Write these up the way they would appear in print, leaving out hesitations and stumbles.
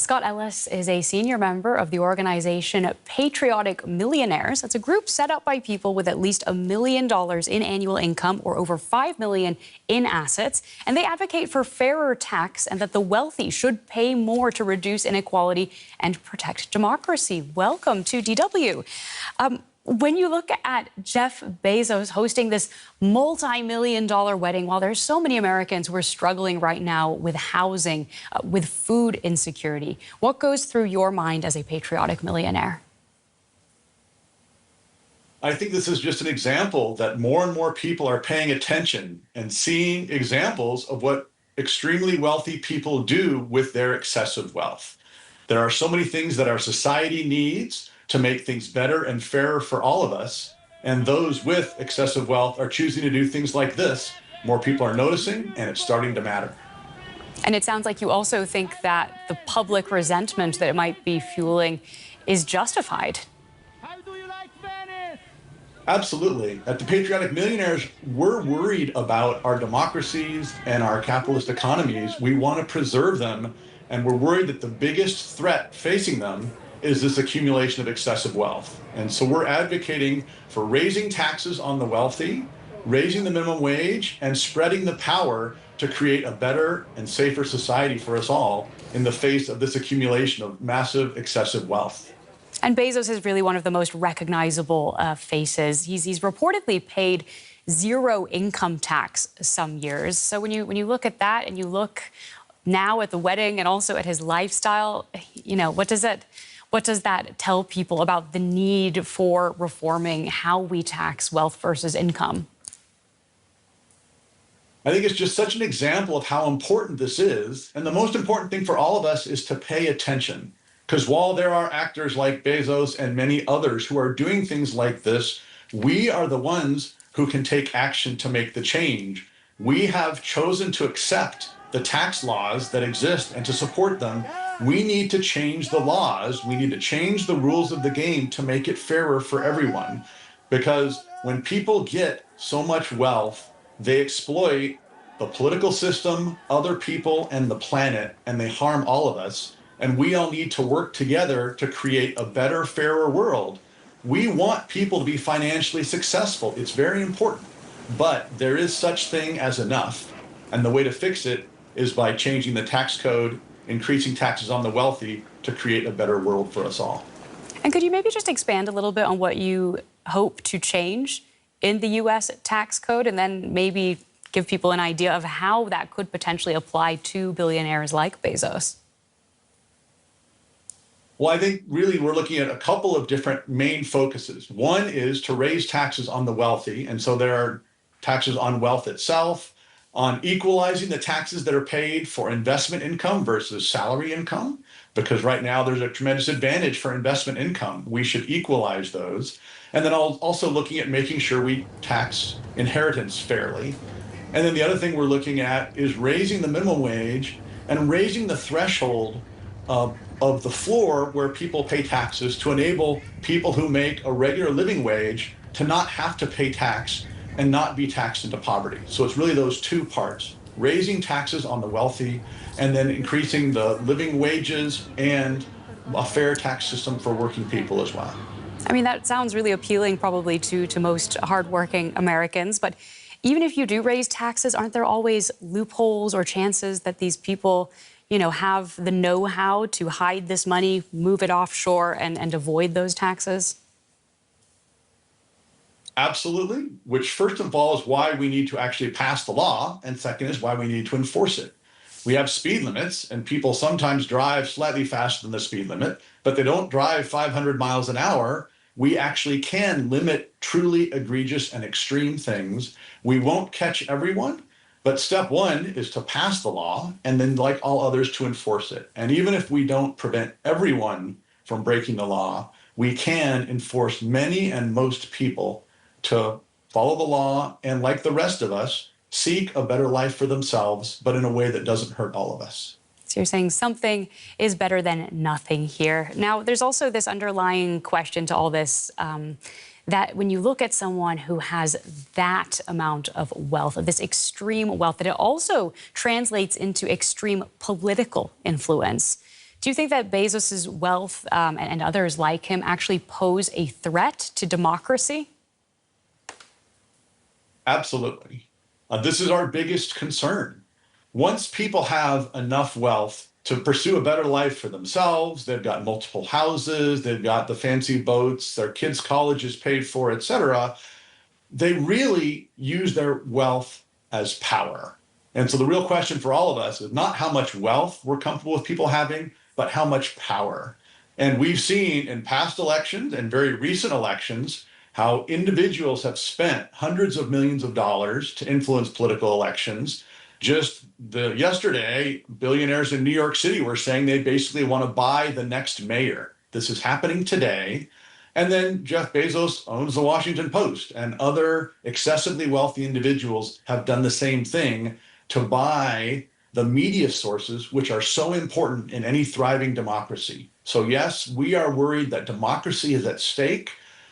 Scott Ellis is a senior member of the organization Patriotic Millionaires. That's a group set up by people with at least $1 million in annual income or over $5 million in assets. And they advocate for fairer tax and that the wealthy should pay more to reduce inequality and protect democracy. Welcome to DW. When you look at Jeff Bezos hosting this multi-million-dollar wedding, while there's so many Americans who are struggling right now with housing, with food insecurity, what goes through your mind as a patriotic millionaire? I think this is just an example that more and more people are paying attention and seeing examples of what extremely wealthy people do with their excessive wealth. There are so many things that our society needs to make things better and fairer for all of us. And those with excessive wealth are choosing to do things like this. More people are noticing, and it's starting to matter. And it sounds like you also think that the public resentment that it might be fueling is justified. How do you like Venice? Absolutely. At the Patriotic Millionaires, we're worried about our democracies and our capitalist economies. We want to preserve them, and we're worried that the biggest threat facing them is this accumulation of excessive wealth. And so we're advocating for raising taxes on the wealthy, raising the minimum wage, and spreading the power to create a better and safer society for us all in the face of this accumulation of massive excessive wealth. And Bezos is really one of the most recognizable faces. He's reportedly paid zero income tax some years. So when you look at that and you look now at the wedding and also at his lifestyle, you know, what does that tell people about the need for reforming how we tax wealth versus income? I think it's just such an example of how important this is. And the most important thing for all of us is to pay attention. Because while there are actors like Bezos and many others who are doing things like this, we are the ones who can take action to make the change. We have chosen to accept the tax laws that exist and to support them. We need to change the laws. We need to change the rules of the game to make it fairer for everyone. Because when people get so much wealth, they exploit the political system, other people, and the planet, and they harm all of us. And we all need to work together to create a better, fairer world. We want people to be financially successful. It's very important. But there is such thing as enough. And the way to fix it is by changing the tax code, increasing taxes on the wealthy to create a better world for us all. And could you maybe just expand a little bit on what you hope to change in the U.S. tax code, and then maybe give people an idea of how that could potentially apply to billionaires like Bezos? Well, I think really we're looking at a couple of different main focuses. One is to raise taxes on the wealthy, and so there are taxes on wealth itself, on equalizing the taxes that are paid for investment income versus salary income, because right now there's a tremendous advantage for investment income. We should equalize those. And then also looking at making sure we tax inheritance fairly. And then the other thing we're looking at is raising the minimum wage and raising the threshold of the floor where people pay taxes to enable people who make a regular living wage to not have to pay tax and not be taxed into poverty. So it's really those two parts, raising taxes on the wealthy and then increasing the living wages and a fair tax system for working people as well. I mean, that sounds really appealing probably to most hardworking Americans, but even if you do raise taxes, aren't there always loopholes or chances that these people, you know, have the know-how to hide this money, move it offshore and avoid those taxes? Absolutely, which first of all is why we need to actually pass the law, and second is why we need to enforce it. We have speed limits, and people sometimes drive slightly faster than the speed limit, but they don't drive 500 miles an hour. We actually can limit truly egregious and extreme things. We won't catch everyone, but step one is to pass the law, and then like all others to enforce it. And even if we don't prevent everyone from breaking the law, we can enforce many and most people to follow the law and, like the rest of us, seek a better life for themselves, but in a way that doesn't hurt all of us. So you're saying something is better than nothing here. Now, there's also this underlying question to all this, that when you look at someone who has that amount of wealth, this extreme wealth, that it also translates into extreme political influence. Do you think that Bezos's wealth and others like him actually pose a threat to democracy? Absolutely. This is our biggest concern. Once people have enough wealth to pursue a better life for themselves, they've got multiple houses, they've got the fancy boats, their kids' college is paid for, etc., they really use their wealth as power. And so the real question for all of us is not how much wealth we're comfortable with people having, but how much power. And we've seen in past elections and very recent elections how individuals have spent hundreds of millions of dollars to influence political elections. Just yesterday, billionaires in New York City were saying they basically want to buy the next mayor. This is happening today. And then Jeff Bezos owns the Washington Post, and other excessively wealthy individuals have done the same thing to buy the media sources, which are so important in any thriving democracy. So yes, we are worried that democracy is at stake.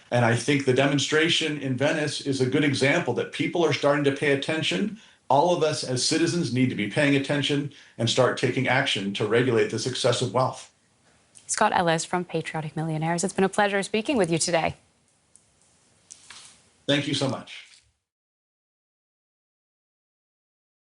And I think the demonstration in Venice is a good example that people are starting to pay attention. All of us as citizens need to be paying attention and start taking action to regulate this excessive wealth. Scott Ellis from Patriotic Millionaires. It's been a pleasure speaking with you today. Thank you so much.